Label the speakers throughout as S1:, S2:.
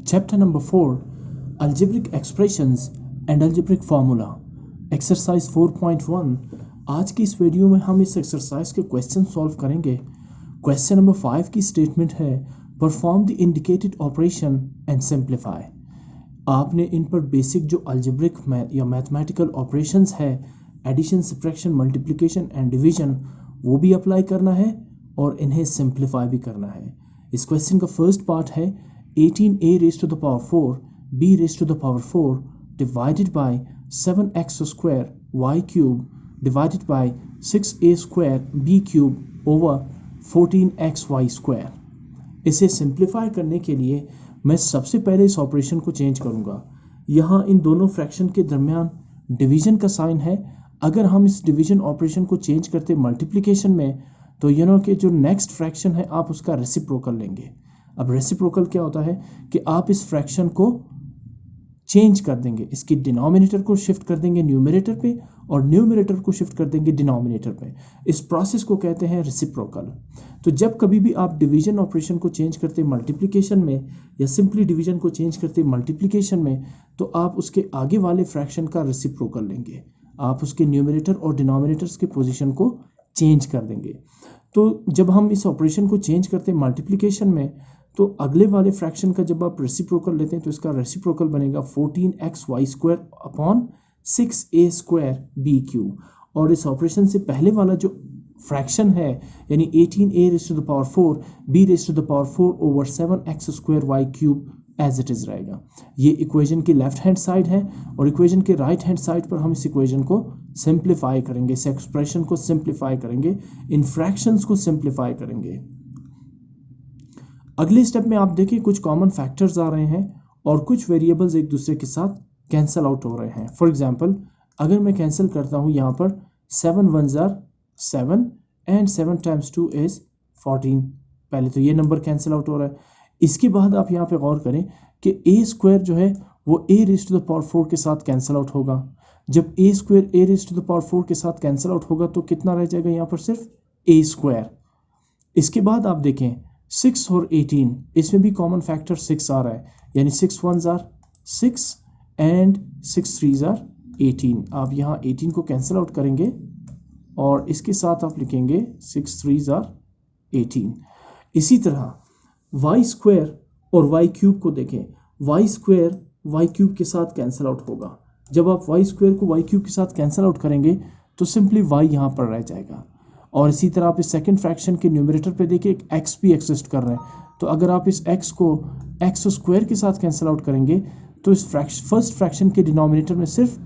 S1: Chapter number 4 Algebraic Expressions and Algebraic Formula Exercise 4.1 आज की इस वीडियो में हम इस एक्सरसाइज के क्वेश्चन सॉल्व करेंगे। क्वेश्चन नंबर 5 की स्टेटमेंट है perform the indicated operation and simplify. आपने इन पर बेसिक जो अलजेब्रिक या मैथमेटिकल ऑपरेशंस है addition, subtraction, multiplication and division वो भी अप्लाई करना है और इन्हें सिंप्लीफाई भी करना है। इस क्वेश्चन का फर्स्ट पार्ट है 18a raised to the power 4 b raised to the power 4 divided by 7x square y cube divided by 6a square b cube over 14xy square। इसे सिंप्लीफाई करने के लिए मैं सबसे पहले इस ऑपरेशन को चेंज करूँगा। यहाँ इन दोनों फ्रैक्शन के दरमियान डिवीजन का साइन है। अगर हम इस डिवीजन ऑपरेशन को चेंज करते मल्टीप्लिकेशन में तो कि जो नेक्स्ट फ्रैक्शन है आप उसका रेसिप्रोकल लेंगे। अब रेसिप्रोकल क्या होता है कि आप इस फ्रैक्शन को चेंज कर देंगे, इसकी डिनोमिनेटर को शिफ्ट कर देंगे न्यूमरेटर पे और न्यूमरेटर को शिफ्ट कर देंगे डिनोमिनेटर पे। इस प्रोसेस को कहते हैं रेसिप्रोकल। तो जब कभी भी आप डिवीजन ऑपरेशन को चेंज करते मल्टीप्लिकेशन में या सिंपली डिवीजन को चेंज करते मल्टीप्लिकेशन में तो आप उसके आगे वाले फ्रैक्शन का रेसिप्रोकल लेंगे। आप उसके न्यूमरेटर और डिनोमिनेटर्स के पोजीशन को चेंज कर देंगे। तो जब हम इस ऑपरेशन को चेंज करते मल्टीप्लिकेशन में तो अगले वाले फ्रैक्शन का जब आप रेसिप्रोकल लेते हैं तो इसका रेसिप्रोकल बनेगा 14xy square upon 6a square b cube. और इस ऑपरेशन से पहले वाला जो फ्रैक्शन है यानी 18a raise to the power 4 b raise to the power 4 over 7x square y cube as it is रहेगा। ये इक्वेशन की लेफ्ट हैंड साइड है और इक्वेशन के राइट हैंड साइड पर हम इस इक्वेशन को सिंप्लीफाई करेंगे, इस एक्सप्रेशन को सिंप्लीफाई करेंगे, इन फ्रैक्शंस को सिंप्लीफाई करेंगे। अगले स्टेप में आप देखिए कुछ कॉमन फैक्टर्स आ रहे हैं और कुछ वेरिएबल्स एक दूसरे के साथ कैंसिल आउट हो रहे हैं। फॉर एग्जांपल अगर मैं कैंसिल करता हूँ यहाँ पर 7 1s are 7 and 7 times 2 is 14। पहले तो ये नंबर कैंसिल आउट हो रहा है। इसके बाद आप यहाँ पे गौर करें कि a स्क्वायर जो है वो a raise to the power 4 के साथ कैंसिल आउट होगा। जब a square a raise to the power 4 के साथ कैंसिल आउट होगा तो कितना रह जाएगा यहाँ पर सिर्फ a स्क्वायर। इसके बाद आप देखें 6 और 18 इसमें भी कॉमन फैक्टर 6 आ रहा है यानी 6 1s are 6 and 6 3s are 18। आप यहाँ 18 को कैंसिल आउट करेंगे और इसके साथ आप लिखेंगे 6 3s are 18। इसी तरह y स्क्वायर और y क्यूब को देखें। y स्क्वायर y क्यूब के साथ कैंसिल आउट होगा। जब आप y स्क्वायर को y क्यूब के साथ कैंसिल आउट करेंगे तो सिंपली y यहाँ पर रह जाएगा। और इसी तरह आप इस सेकंड फ्रैक्शन के न्यूमरेटर पे देखिए एक x भी एग्जिस्ट कर रहे हैं। तो अगर आप इस x को x स्क्वायर के साथ कैंसिल आउट करेंगे तो इस फर्स्ट फ्रैक्शन के डिनोमिनेटर में सिर्फ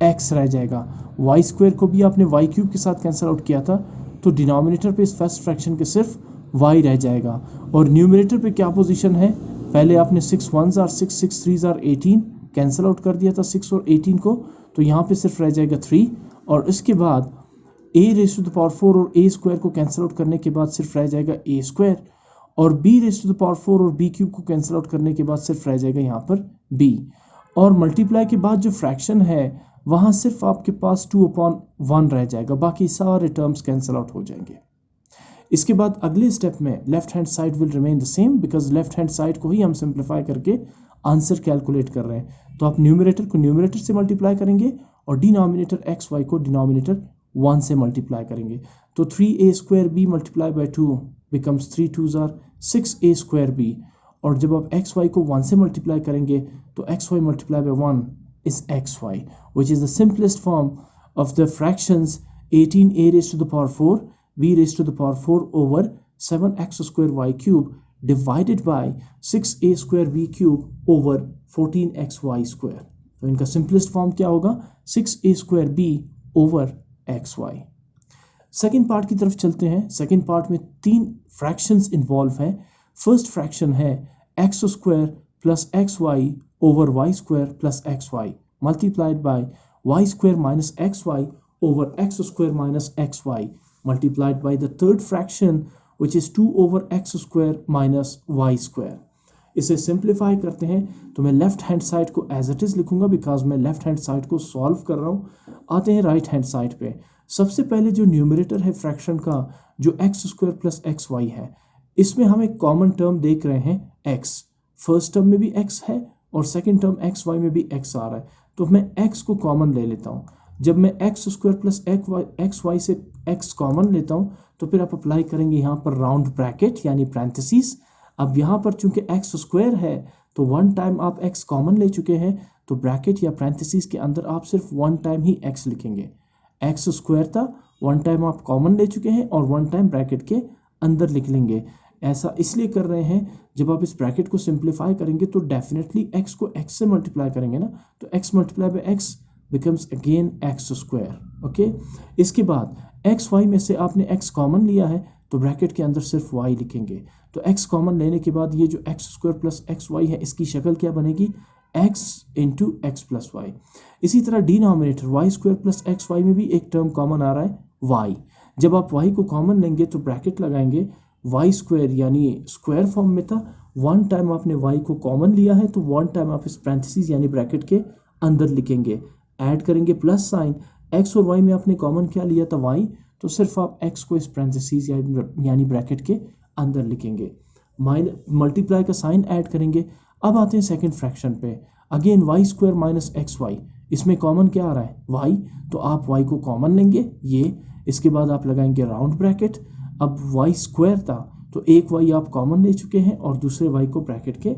S1: x रह जाएगा। y स्क्वायर को भी आपने y क्यूब के साथ कैंसिल आउट किया था तो डिनोमिनेटर पे इस फर्स्ट फ्रैक्शन के सिर्फ y रह जाएगा। और न्यूमरेटर पे क्या पोजीशन है, पहले आपने 6 1s are 6 6 3s are 18 cancel out कर दिया था 6 और 18 को, तो यहाँ पे सिर्फ रह जाएगा 3। और इसके बाद a raise to the power 4 और a स्क्वायर को कैंसिल आउट करने के बाद सिर्फ रह जाएगा a स्क्वायर और b raise to the power 4 और b क्यूब को कैंसिल आउट करने के बाद सिर्फ रह जाएगा यहाँ पर b। और मल्टीप्लाई के बाद जो फ्रैक्शन है वहाँ सिर्फ आपके पास 2/1 रह जाएगा, बाकी सारे टर्म्स कैंसिल आउट हो जाएंगे। इसके बाद अगले स्टेप में left hand side will remain the same because left hand side को ही हम सिंप्लीफाई करके आंसर कैलकुलेट कर रहे हैं। तो आप न्यूमरेटर को न्यूमरेटर से मल्टीप्लाई करेंगे और डिनोमिनेटर एक्स वाई को डिनोमिनेटर 1 से मल्टीप्लाई करेंगे। तो 3a square b multiply by 2 becomes 3 2s are 6a square b। और जब आप एक्स वाई को 1 से मल्टीप्लाई करेंगे तो x y multiply by 1 is x y which is the simplest form of the fractions 18a raise to the power 4 b raise to the power 4 over 7x square y cube divided by 6a square b cube over 14xy square. तो इनका simplest form क्या होगा 6a square b over x y. Second part की तरफ चलते हैं। Second part में 3 fractions involve हैं। फर्स्ट फ्रैक्शन है x square plus x y over y square plus x y multiplied by y square minus x y over x square minus x y multiplied by the third fraction which is 2 over x square minus Y square. इसे simplify करते हैं तो मैं left hand side को as it is लिखूंगा because मैं left hand side को solve कर रहा हूँ। आते हैं राइट हैंड साइड पे। सबसे पहले जो न्यूमरेटर है फ्रैक्शन का जो x square plus x y है इसमें हम एक कॉमन टर्म देख रहे हैं x। फर्स्ट टर्म में भी x है और सेकंड टर्म एक्स वाई में भी x आ रहा है, तो मैं x को कॉमन ले लेता हूँ। जब मैं x square plus x y से x कॉमन लेता हूँ तो फिर आप अप्लाई करेंगे यहाँ पर राउंड ब्रैकेट यानी पैरेंथेसिस। अब यहाँ पर चूंकि x स्क्वायर है तो वन टाइम आप x कॉमन ले चुके हैं, तो ब्रैकेट या पैरेंथेसिस के अंदर आप सिर्फ वन टाइम ही x लिखेंगे। एक्स स्क्वायर था, वन टाइम आप कॉमन ले चुके हैं और वन टाइम ब्रैकेट के अंदर लिख लेंगे। ऐसा इसलिए कर रहे हैं, जब आप इस ब्रैकेट को सिंप्लीफाई करेंगे तो डेफिनेटली x को x से मल्टीप्लाई करेंगे ना, तो x multiply by x becomes again x square. Okay, इसके बाद एक्स वाई में से आपने x कॉमन लिया है तो ब्रैकेट के अंदर सिर्फ y लिखेंगे। तो x कॉमन लेने के बाद ये जो x square plus x y है इसकी शक्ल क्या बनेगी, x into x plus y. इसी तरह denominator y square plus x y में भी एक टर्म कॉमन आ रहा है y। जब आप y को कॉमन लेंगे तो ब्रैकेट लगाएंगे वाई स्क्वायर यानी स्क्वायर फॉर्म में था, वन टाइम आपने y को कॉमन लिया है तो वन टाइम आप इस पैरेंथेसिस यानी ब्रैकेट के अंदर लिखेंगे। ऐड करेंगे प्लस साइन, x और y में आपने कॉमन क्या लिया था y, तो सिर्फ आप x को इस पैरेंथेसिस यानी ब्रैकेट के अंदर लिखेंगे। मल्टीप्लाई का साइन ऐड करेंगे। अब आते हैं सेकंड फ्रैक्शन पे, again y square minus x y, इसमें कॉमन क्या आ रहा है y, तो आप y को कॉमन लेंगे ये, इसके बाद आप लगाएंगे राउंड ब्रैकेट। अब y स्क्वायर था तो एक y आप कॉमन ले चुके हैं और दूसरे y को ब्रैकेट के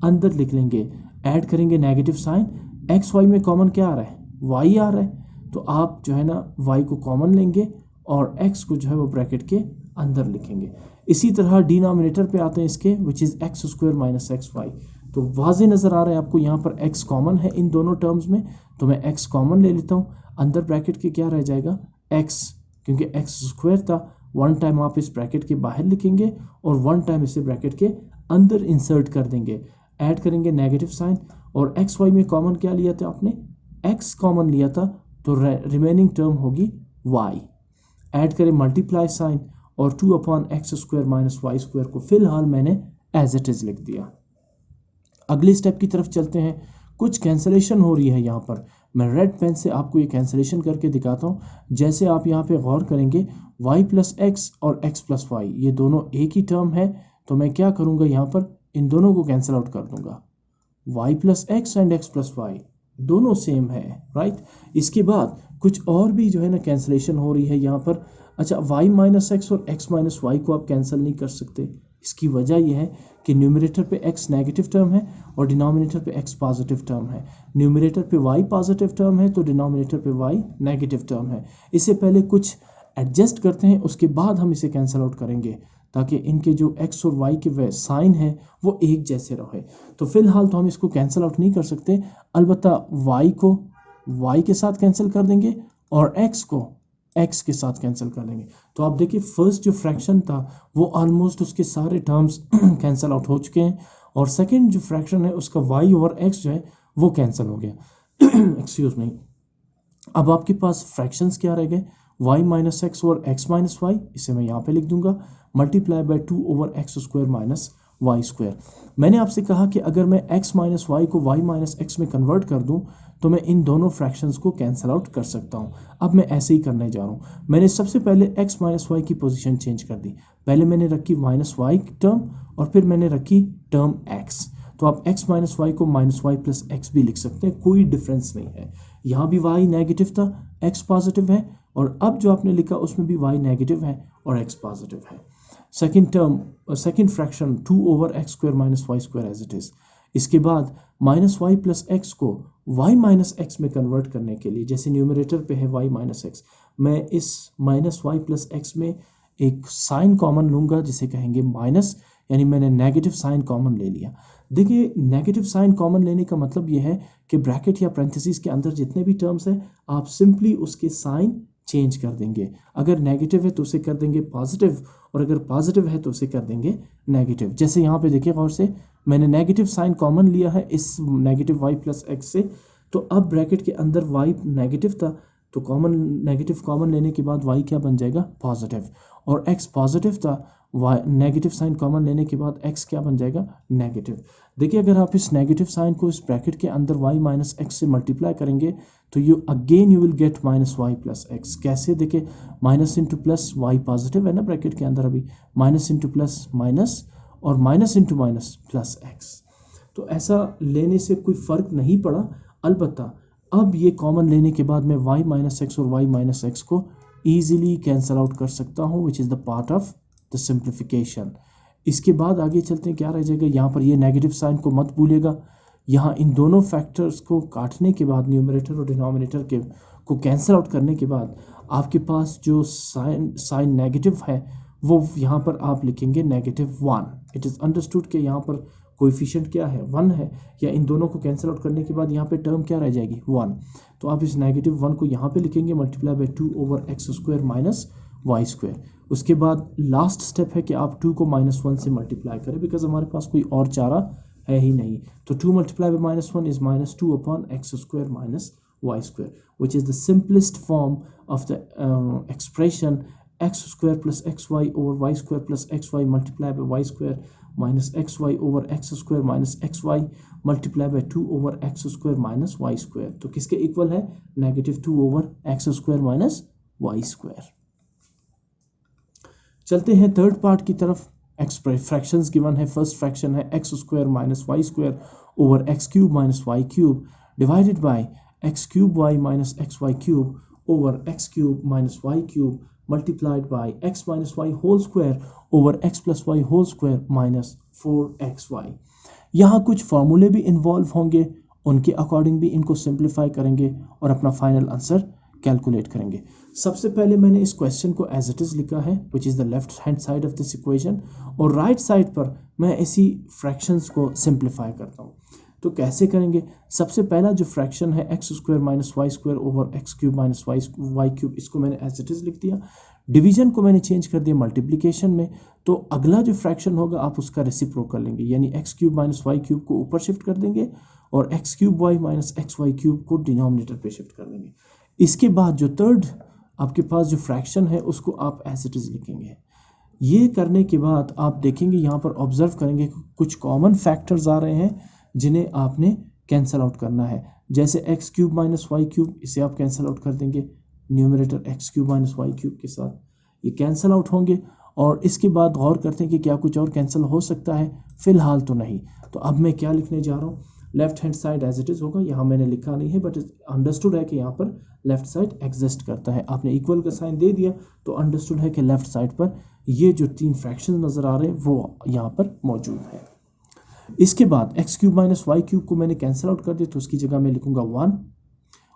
S1: अंदर लिख लेंगे। ऐड करेंगे नेगेटिव साइन, एक्स वाई में कॉमन क्या आ रहा है y आ रहा है, तो आप जो है ना y को कॉमन लेंगे और x को जो है वो ब्रैकेट के अंदर लिखेंगे। इसी तरह डिनोमिनेटर पे आते हैं इसके, which is x square minus x y. तो वाजे नज़र आ रहा है आपको यहाँ पर x कॉमन है इन दोनों टर्म्स में, तो मैं x कॉमन ले लेता हूँ। अंदर ब्रैकेट के क्या रह जाएगा x, क्योंकि x स्क्वायर था, वन टाइम आप इस ब्रैकेट के बाहर लिखेंगे और वन टाइम इसे ब्रैकेट के अंदर इंसर्ट कर देंगे। ऐड करेंगे नेगेटिव साइन और एक्स वाई में कॉमन क्या लिया था आपने, x कॉमन लिया था, तो रिमेनिंग टर्म होगी y। ऐड करें मल्टीप्लाई साइन और 2/x square minus Y square को फिलहाल मैंने एज इट इज़ लिख दिया। अगले स्टेप की तरफ चलते हैं। कुछ कैंसलेशन हो रही है यहाँ पर, मैं रेड पेन से आपको ये कैंसलेशन करके दिखाता हूँ। जैसे आप यहाँ पे गौर करेंगे y प्लस एक्स और x प्लस वाई ये दोनों एक ही टर्म है, तो मैं क्या करूँगा यहाँ पर इन दोनों को कैंसिल आउट कर दूंगा। y plus x and x plus y दोनों सेम है, राइट। इसके बाद कुछ और भी जो है ना कैंसलेशन हो रही है यहाँ पर। अच्छा, y माइनस एक्स और x माइनस वाई को आप कैंसिल नहीं कर सकते। इसकी वजह यह है कि न्यूमरेटर पे x नेगेटिव टर्म है और डिनोमिनेटर पे x पॉजिटिव टर्म है। न्यूमरेटर पे y पॉजिटिव टर्म है तो डिनोमिनेटर पे y नेगेटिव टर्म है। इससे पहले कुछ एडजस्ट करते हैं, उसके बाद हम इसे कैंसिल आउट करेंगे ताकि इनके जो x और y के साइन है वो एक जैसे रहे। तो फिलहाल तो हम इसको कैंसिल आउट नहीं कर सकते, अलबत्ता y को y के साथ कैंसिल कर देंगे और x को x के साथ कैंसिल कर देंगे। तो आप देखिए फर्स्ट जो फ्रैक्शन था वो ऑलमोस्ट उसके सारे टर्म्स कैंसिल आउट हो चुके हैं और सेकंड जो फ्रैक्शन है उसका y ओवर x जो है वो कैंसिल हो गया। Excuse me. अब आपके पास फ्रैक्शंस क्या रह गए, y minus x over x minus y, इसे मैं यहाँ पे लिख दूंगा, multiply by 2 over x square minus Y square. मैंने आपसे कहा कि अगर मैं x माइनस वाई को y माइनस एक्स में कन्वर्ट कर दूं तो मैं इन दोनों फ्रैक्शंस को कैंसिल आउट कर सकता हूं। अब मैं ऐसे ही करने जा रहा हूं। मैंने सबसे पहले x माइनस वाई की पोजीशन चेंज कर दी। पहले मैंने रखी माइनस वाई टर्म और फिर मैंने रखी टर्म x। तो आप x माइनस वाई को माइनस वाई प्लस एक्स भी लिख सकते हैं, कोई डिफरेंस नहीं है। यहाँ भी y नेगेटिव था, x पॉजिटिव है, और अब जो आपने लिखा उसमें भी y नेगेटिव है और x पॉजिटिव है। Second term, second fraction 2 over x square minus Y square as it is. इसके बाद माइनस वाई प्लस एक्स को y माइनस एक्स में कन्वर्ट करने के लिए, जैसे न्यूमरेटर पे है y माइनस एक्स, मैं इस माइनस वाई प्लस एक्स में एक साइन कॉमन लूँगा जिसे कहेंगे माइनस, यानी मैंने नेगेटिव साइन कॉमन ले लिया। देखिए नेगेटिव साइन कॉमन लेने का मतलब ये है कि ब्रैकेट या पैरेंथेसिस के अंदर जितने भी टर्म्स हैं आप सिंपली उसके साइन चेंज कर देंगे। अगर नेगेटिव है तो उसे कर देंगे पॉजिटिव और अगर पॉजिटिव है तो उसे कर देंगे नेगेटिव। जैसे यहाँ पे देखिए गौर से, मैंने नेगेटिव साइन कॉमन लिया है इस नेगेटिव वाई प्लस एक्स से, तो अब ब्रैकेट के अंदर वाई नेगेटिव था तो कॉमन नेगेटिव कॉमन लेने के बाद वाई क्या बन जाएगा पॉजिटिव, और एक्स पॉजिटिव था, वाई नेगेटिव साइन कॉमन लेने के बाद एक्स क्या बन जाएगा नेगेटिव। देखिए अगर आप इस नेगेटिव साइन को इस ब्रैकेट के अंदर वाई माइनस एक्स से मल्टीप्लाई करेंगे तो you will get minus y plus x. कैसे, देखिए minus into plus y positive है ना ब्रैकेट के अंदर, अभी माइनस इंटू प्लस माइनस और minus into minus plus x. तो ऐसा लेने से कोई फ़र्क नहीं पड़ा। अलबत्ता अब ये कॉमन लेने के बाद मैं y माइनस एक्स और y माइनस एक्स को ईजिली कैंसल आउट कर सकता हूँ, विच is the part of the simplification. इसके बाद आगे चलते हैं, क्या रह जाएगा यहाँ पर, ये नेगेटिव साइन को मत भूलिएगा। यहाँ इन दोनों फैक्टर्स को काटने के बाद, न्यूमरेटर और डिनोमिनेटर के को कैंसिल आउट करने के बाद आपके पास जो साइन नेगेटिव है वो यहाँ पर आप लिखेंगे -1। इट इज़ अंडरस्टूड कि यहाँ पर कोएफिशिएंट क्या है, 1 है, या इन दोनों को कैंसिल आउट करने के बाद यहाँ पे टर्म क्या रह जाएगी, 1। तो आप इस -1 को यहाँ पे लिखेंगे multiply by 2/x² minus y²। उसके बाद लास्ट स्टेप है कि आप 2 को -1 से मल्टीप्लाई करें, बिकॉज हमारे पास कोई और चारा है ही नहीं। तो 2 multiply by -1 is -2/x² minus y², which is the simplest form of the expression x² plus xy over y² plus xy multiplied by y² minus xy over x² minus xy multiplied by 2/x² minus y²। तो किसके equal है, -2/x² minus y²। चलते हैं third part की तरफ। Fractions given है। First fraction है x² minus y² over x³ minus y³ divided by x³ y minus xy³ over x³ minus y³ multiplied by x minus y whole square over x plus y whole square minus 4xy। यहाँ कुछ फॉर्मूले भी involve होंगे, उनके according भी इनको simplify करेंगे और अपना फाइनल आंसर कैलकुलेट करेंगे। सबसे पहले मैंने इस क्वेश्चन को एज इट इज़ लिखा है, विच is the left hand side of this equation, और राइट साइड पर मैं इसी फ्रैक्शंस को सिंप्लीफाई करता हूँ। तो कैसे करेंगे, सबसे पहला जो फ्रैक्शन है x² minus y² over x³ minus y³, इसको मैंने एज इट इज़ लिख दिया। डिवीजन को मैंने चेंज कर दिया मल्टीप्लिकेशन में। तो अगला जो फ्रैक्शन होगा आप उसका रेसिप्रोकल लेंगे, यानी x³ माइनस y³ को ऊपर शिफ्ट कर देंगे और x³ y माइनस xy³ को डिनोमिनेटर पे शिफ्ट कर देंगे। इसके बाद जो थर्ड आपके पास जो फ्रैक्शन है उसको आप एज इट इज़ लिखेंगे। ये करने के बाद आप देखेंगे यहाँ पर ऑब्जर्व करेंगे कि कुछ कॉमन फैक्टर्स आ रहे हैं जिन्हें आपने कैंसल आउट करना है। जैसे x³ माइनस y³, इसे आप कैंसल आउट कर देंगे न्यूमरेटर x³ माइनस y³ के साथ, ये कैंसल आउट होंगे। और इसके बाद गौर करते हैं कि क्या कुछ और कैंसिल हो सकता है, फ़िलहाल तो नहीं। तो अब मैं क्या लिखने जा रहा हूँ, left hand side as it is होगा। यहाँ मैंने लिखा नहीं है बट अंडरस्टूड है कि यहाँ पर लेफ्ट साइड एग्जिस्ट करता है। आपने इक्वल का साइन दे दिया तो अंडरस्टूड है कि लेफ्ट साइड पर ये जो 3 फ्रैक्शन नज़र आ रहे हैं वो यहाँ पर मौजूद है। इसके बाद x³ माइनस y³ को मैंने कैंसिल आउट कर दिया, तो उसकी जगह मैं लिखूँगा 1।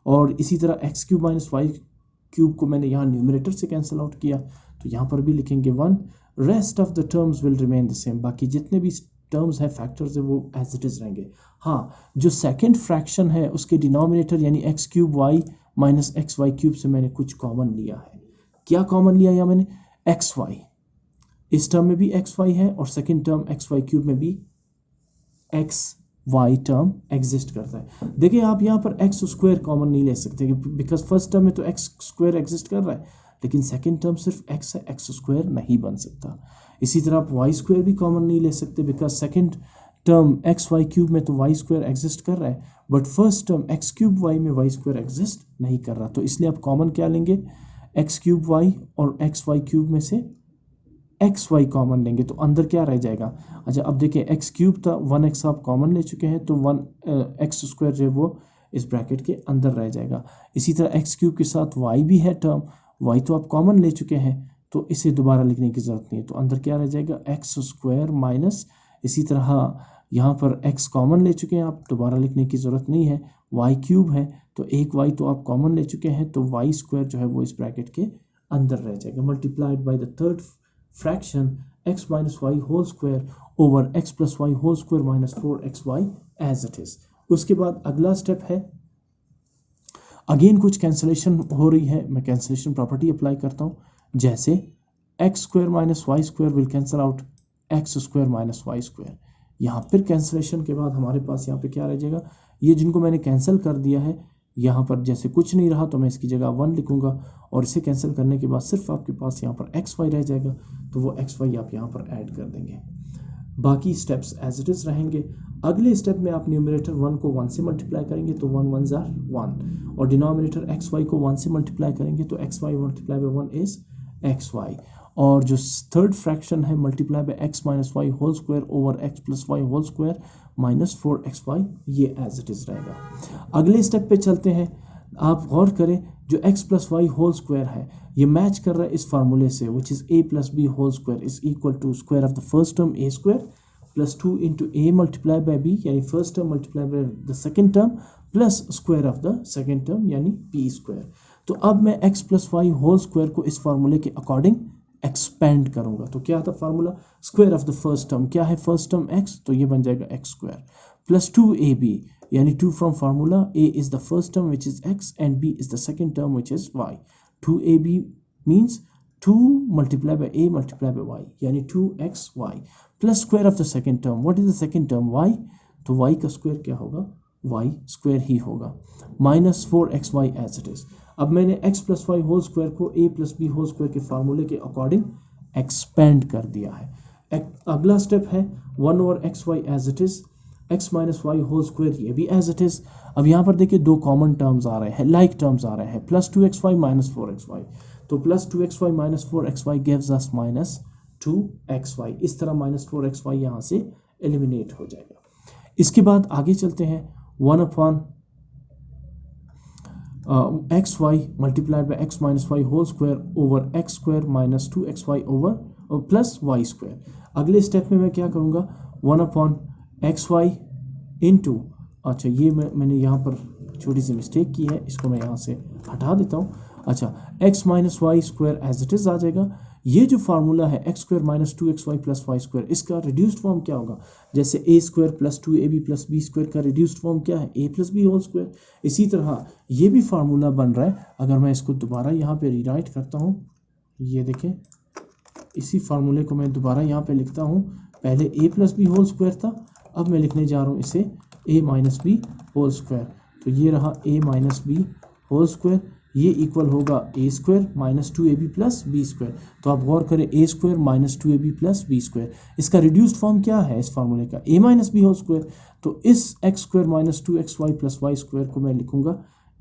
S1: और इसी तरह x³ माइनस y³ को मैंने यहाँ न्यूमरेटर से कैंसिल आउट किया, तो यहाँ पर भी लिखेंगे 1। Rest of the terms will remain the same, बाकी जितने भी टर्म्स हैं, फैक्टर्स है, वो एज इट इज़ रहेंगे। हाँ, जो सेकंड फ्रैक्शन है उसके डिनोमिनेटर यानी x³ y माइनस xy³ से मैंने कुछ कॉमन लिया है। क्या कॉमन लिया यहाँ मैंने, xy, इस टर्म में भी xy है और सेकंड टर्म xy³ में भी xy टर्म एग्जिस्ट करता है। देखिए आप यहाँ पर x² कॉमन नहीं ले सकते बिकॉज फर्स्ट टर्म में तो x² एग्जिस्ट कर रहा है, लेकिन सेकंड टर्म सिर्फ x है, x² नहीं बन सकता। इसी तरह आप y² भी कॉमन नहीं ले सकते बिकॉज सेकंड टर्म xy³ में तो y² एग्जिस्ट कर रहा है, but first term x³ y में y² एग्जिस्ट नहीं कर रहा। तो इसलिए आप कॉमन क्या लेंगे, x³ y और xy³ में से xy कॉमन लेंगे, तो अंदर क्या रह जाएगा। अच्छा अब देखिए x³ था, 1x आप कॉमन ले चुके हैं, तो 1x² जो है वो इस ब्रैकेट के अंदर रह जाएगा। इसी तरह x³ के साथ y भी है टर्म, y तो आप कॉमन ले चुके हैं, तो इसे दोबारा लिखने की ज़रूरत नहीं है। तो अंदर क्या रह जाएगा, x² माइनस, इसी तरह यहाँ पर x कॉमन ले चुके हैं आप, दोबारा लिखने की ज़रूरत नहीं है। y³ है तो एक y तो आप कॉमन ले चुके हैं, तो y² जो है वो इस ब्रैकेट के अंदर रह जाएगा। Multiplied by the third fraction x minus Y whole square over x plus y whole square minus 4xy as it is. उसके बाद अगला स्टेप है, अगेन कुछ कैंसिलेशन हो रही है, मैं कैंसिलेशन प्रॉपर्टी अप्लाई करता हूँ। जैसे x² minus y² will cancel out x² minus y²। यहाँ फिर कैंसिलेशन के बाद हमारे पास यहाँ पे क्या रह जाएगा, ये जिनको मैंने कैंसिल कर दिया है, यहाँ पर जैसे कुछ नहीं रहा तो मैं इसकी जगह 1 लिखूँगा, और इसे कैंसिल करने के बाद सिर्फ आपके पास यहाँ पर xy रह जाएगा, तो वो xy आप यहाँ पर ऐड कर देंगे। बाकी स्टेप्स एज इट इज़ रहेंगे। अगले स्टेप में आप न्यूमरेटर 1 को 1 से मल्टीप्लाई करेंगे तो 1 1 ज़ार 1, और डिनोमिनेटर xy को 1 से मल्टीप्लाई करेंगे तो xy multiply by 1 is xy, और जो थर्ड फ्रैक्शन है multiply by x minus Y whole square over x plus y whole square minus 4xy ये एज इट इज़ रहेगा। अगले स्टेप पे चलते हैं। आप गौर करें जो x plus y whole square है ये मैच कर रहा है इस फार्मूले से which is a plus B whole square is equal to square of the first term a square plus 2 into a multiply by b यानी first term multiply by the second term plus square of the second term यानी p square. तो अब मैं x plus y whole square को इस फार्मूले के according expand करूंगा। तो क्या था formula, square of the first term क्या है, फर्स्ट टर्म x, तो ये बन जाएगा x स्क्वायर प्लस 2ab यानी 2 from formula a is the first term which is x and b is the second term which is y। 2ab means 2 multiply by a multiply by y यानी 2xy plus square of the second term, what is the second term y, तो y का square क्या होगा, y square ही होगा minus 4xy as it is. अब मैंने x plus y whole square को a plus B whole square के फार्मूले के अकॉर्डिंग एक्सपेंड कर दिया है। अगला स्टेप है 1 over x y as it is, x minus Y whole square ये भी एज इट इज। अब यहाँ पर देखिए दो कॉमन टर्म्स आ रहे हैं, लाइक टर्म्स आ रहे हैं, प्लस 2xy माइनस 4xy, तो plus 2xy minus 4xy gives us minus 2xy। इस तरह माइनस 4xy यहाँ से एलिमिनेट हो जाएगा। इसके बाद आगे चलते हैं 1 upon x y multiplied by x minus Y whole square over x square minus 2xy over plus Y square. अगले स्टेप में मैं क्या करूँगा, 1 अपॉन एक्स वाई इंटू, अच्छा ये मैंने यहाँ पर छोटी सी मिस्टेक की है, इसको मैं यहाँ से हटा देता हूँ। अच्छा X minus Y square as it is आ जाएगा। ये जो फार्मूला है x square minus 2xy plus Y square, इसका रिड्यूस्ड फॉर्म क्या होगा, जैसे A square plus 2ab plus B square का रिड्यूस्ड फॉर्म क्या है, a plus B whole square. इसी तरह ये भी फार्मूला बन रहा है। अगर मैं इसको दोबारा यहाँ पे रीराइट करता हूँ, ये देखें इसी फार्मूले को मैं दोबारा यहाँ पे लिखता हूँ। पहले a plus B whole square था, अब मैं लिखने जा रहा हूँ इसे a minus B whole square. तो ये रहा a minus B whole square, ये इक्वल होगा a square minus 2ab plus B square. तो आप गौर करें a square minus 2ab plus B square, इसका रिड्यूस्ड फॉर्म क्या है इस फार्मूले का, a minus B whole square. तो इस x square minus 2xy plus Y square को मैं लिखूंगा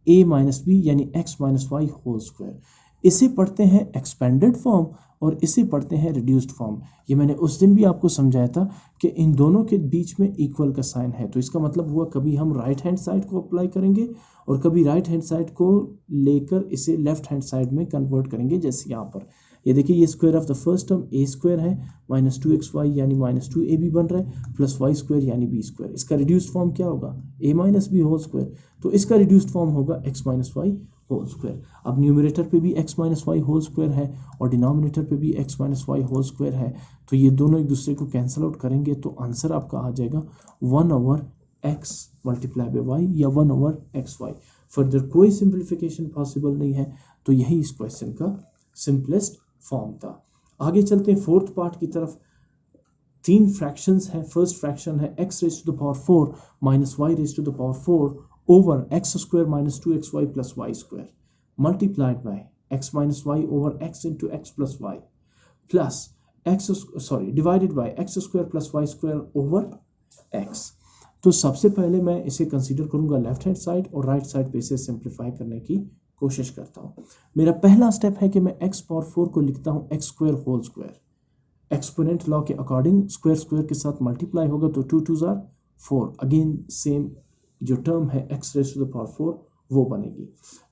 S1: a माइनस बी यानी x minus Y whole square. इसे पढ़ते हैं एक्सपेंडेड फॉर्म और इसे पढ़ते हैं रिड्यूस्ड फॉर्म। ये मैंने उस दिन भी आपको समझाया था कि इन दोनों के बीच में इक्वल का साइन है, तो इसका मतलब हुआ कभी हम राइट हैंड साइड को अप्लाई करेंगे और कभी राइट हैंड साइड को लेकर इसे लेफ्ट हैंड साइड में कन्वर्ट करेंगे। जैसे यहाँ पर ये देखिए ये square of the first term a square है माइनस 2xy यानी माइनस 2ab बन रहा है प्लस वाई स्क्वायर यानी b स्क्वायर। इसका रिड्यूस्ड फॉर्म क्या होगा, a minus B whole square, तो इसका रिड्यूस्ड फॉर्म होगा x minus Y whole square. अब न्यूमरेटर पे भी x minus Y whole square है और डिनोमिनेटर पे भी x minus Y whole square है, तो ये दोनों एक दूसरे को कैंसिल आउट करेंगे तो आंसर आपका आ जाएगा 1 over x multiply by y या 1 ओवर एक्स वाई। फर्दर कोई सिंप्लीफिकेशन पॉसिबल नहीं है, तो यही इस क्वेश्चन का सिंपलेस्ट फॉर्म था। आगे चलते हैं फोर्थ पार्ट की तरफ। 3 फ्रैक्शंस हैं। फर्स्ट फ्रैक्शन है x raise to the power 4 minus y raise to the power 4 over x square minus 2xy plus Y square multiplied by x minus y over x into x plus y plus divided by x square plus Y square over x. तो सबसे पहले मैं इसे consider करूंगा left hand side और right side पे इसे simplify करने की कोशिश करता हूँ। मेरा पहला स्टेप है कि मैं x पावर 4 को लिखता हूँ x square whole square. Exponent law के अकॉर्डिंग स्क्वायर स्क्वायर के साथ मल्टीप्लाई होगा तो 2 2 ज़ार 4, अगेन सेम जो टर्म है x raise to the power 4 वो बनेगी।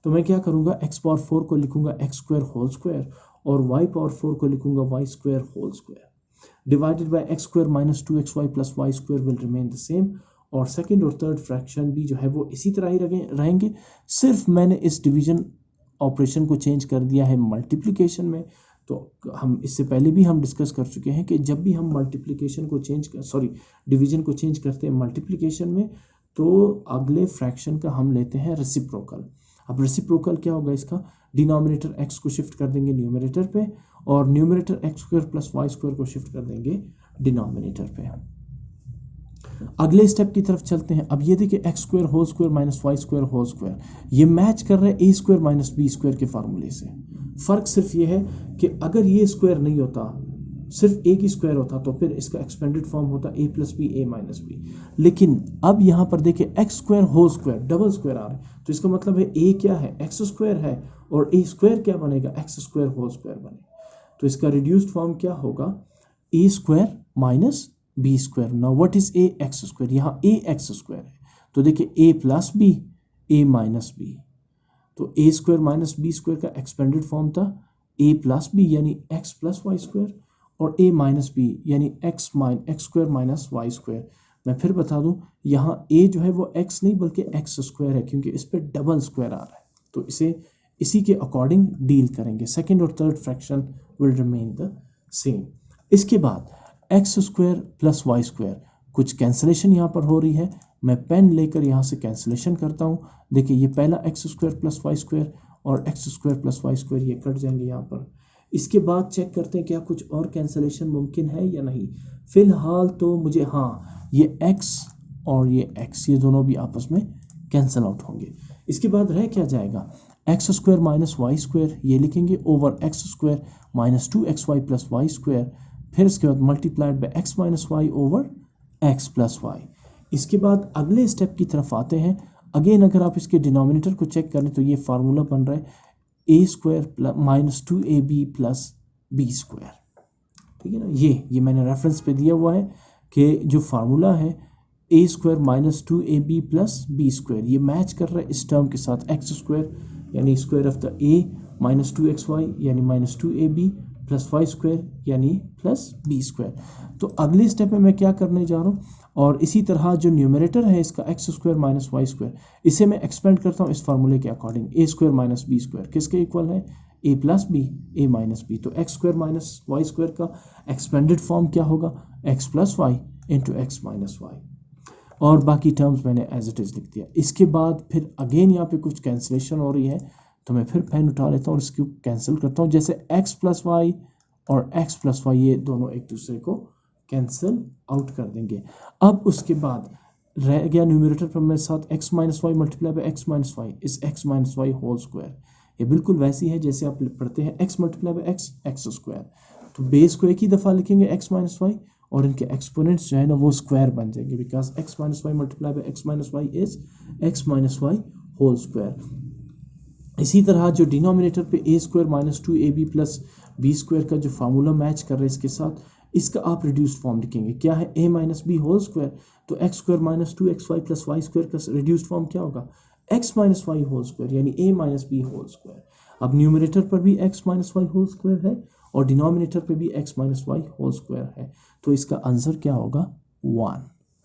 S1: तो मैं क्या करूँगा, x पावर 4 को लिखूंगा x स्क्वायर होल स्क्वायर और y पावर 4 को लिखूंगा y square whole square divided by x square minus 2xy plus Y square will remain the same. और सेकंड और थर्ड फ्रैक्शन भी जो है वो इसी तरह ही रहेंगे, सिर्फ मैंने इस डिवीजन ऑपरेशन को चेंज कर दिया है मल्टीप्लिकेशन में। तो हम इससे पहले भी हम डिस्कस कर चुके हैं कि जब भी हम मल्टीप्लिकेशन को डिवीजन को चेंज करते हैं मल्टीप्लिकेशन में, तो अगले फ्रैक्शन का हम लेते हैं रेसिप्रोकल। अब रेसिप्रोकल क्या होगा इसका, डिनोमिनेटर x को शिफ्ट कर देंगे न्यूमरेटर पे और numerator x square plus Y square को शिफ्ट कर देंगे डिनोमिनेटर पे। अगले स्टेप की तरफ चलते हैं। अब ये देखिए x square whole square minus Y square whole square ये मैच कर रहे हैं a square minus B square के फार्मूले से। फ़र्क सिर्फ ये है कि अगर ये स्क्वायर नहीं होता, सिर्फ ए की स्क्वायर होता, तो फिर इसका एक्सपेंडेड फॉर्म होता A plus B A minus B. लेकिन अब यहाँ पर देखिए x square whole square double square आ रहा है, तो इसका मतलब है ए क्या है, एक्स स्क्वायर है और ए स्क्वायर क्या बनेगा, एक्स स्क्वायर होल स्क्वायर बनेगा। तो इसका रिड्यूस्ड फॉर्म क्या होगा, A square minus B square. Now what is A X square, यहाँ ए एक्स स्क्वायर है तो देखिए A plus B, A minus B, तो A square minus B square का एक्सपेंडेड फॉर्म था ए प्लस बी यानी एक्स प्लस वाई स्क्वायर, और A minus B यानी X square minus Y square. मैं फिर बता दूं यहाँ ए जो है वो एक्स नहीं बल्कि एक्स स्क्वायर है क्योंकि इस पर डबल स्क्वायर आ रहा है, तो इसे इसी के अकॉर्डिंग डील करेंगे। सेकेंड और third fraction will remain the same. इसके बाद x square plus Y square, कुछ कैंसलेशन यहाँ पर हो रही है, मैं पेन लेकर यहाँ से कैंसलेशन करता हूँ। देखिए ये पहला X square plus Y square और X square plus Y square ये कट जाएंगे यहाँ पर। इसके बाद चेक करते हैं क्या कुछ और कैंसलेशन मुमकिन है या नहीं। फिलहाल तो मुझे हाँ ये x और ये x ये दोनों भी आपस में कैंसिल आउट होंगे। इसके बाद रह क्या जाएगा, x square minus Y square ये लिखेंगे over x square minus 2xy plus Y square, फिर इसके बाद multiplied by x minus y over x plus y. इसके बाद अगले स्टेप की तरफ आते हैं। अगेन अगर आप इसके डिनोमिनेटर को चेक करें तो ये फार्मूला बन रहा है A square minus 2ab plus B square, ठीक है ना। ये मैंने रेफरेंस पे दिया हुआ है कि जो फार्मूला है A square minus 2ab plus B square ये मैच कर रहा है इस टर्म के साथ, एक्स स्क्वायर यानी square of the A minus 2xy यानी minus 2ab plus Y square यानी प्लस बी स्क्वायर। तो अगले स्टेप में मैं क्या करने जा रहा हूँ, और इसी तरह जो न्यूमरेटर है इसका x square minus Y square इसे मैं एक्सपेंड करता हूँ इस फार्मूले के according. A square minus B square किसके इक्वल है, a plus B, A minus B, तो x square minus Y square का एक्सपेंडेड फॉर्म क्या होगा, x plus y into x minus y, और बाकी टर्म्स मैंने एज इट इज़ लिख दिया। इसके बाद फिर अगेन यहाँ पे कुछ कैंसिलेशन हो रही है तो मैं फिर पेन उठा लेता हूँ और इसको कैंसिल करता हूँ, जैसे एक्स प्लस वाई और एक्स प्लस वाई ये दोनों एक दूसरे को कैंसिल आउट कर देंगे। अब उसके बाद रह गया न्यूमरेटर पर मेरे साथ X minus Y multiply by x minus Y इस X minus Y whole square, ये बिल्कुल वैसी है जैसे आप पढ़ते हैं X multiply by x square, तो बेस को एक ही दफ़ा लिखेंगे एक्स माइनस वाई और इनके एक्सपोनेंट्स जो है ना वो स्क्वायर बन जाएंगे, because X minus Y multiply by x minus Y is X minus Y whole square. इसी तरह जो डिनोमिनेटर पे A square minus 2ab plus B square का जो फार्मूला मैच कर रहा है इसके साथ, इसका आप रिड्यूस्ड फॉर्म लिखेंगे, क्या है a minus B whole square, तो x square minus 2xy plus Y square का रिड्यूस्ड फॉर्म क्या होगा, x minus Y whole square यानी a minus B whole square. अब न्यूमरेटर पर भी x minus Y whole square है और डिनोमिनेटर पे भी x minus Y whole square है, तो इसका आंसर क्या होगा 1।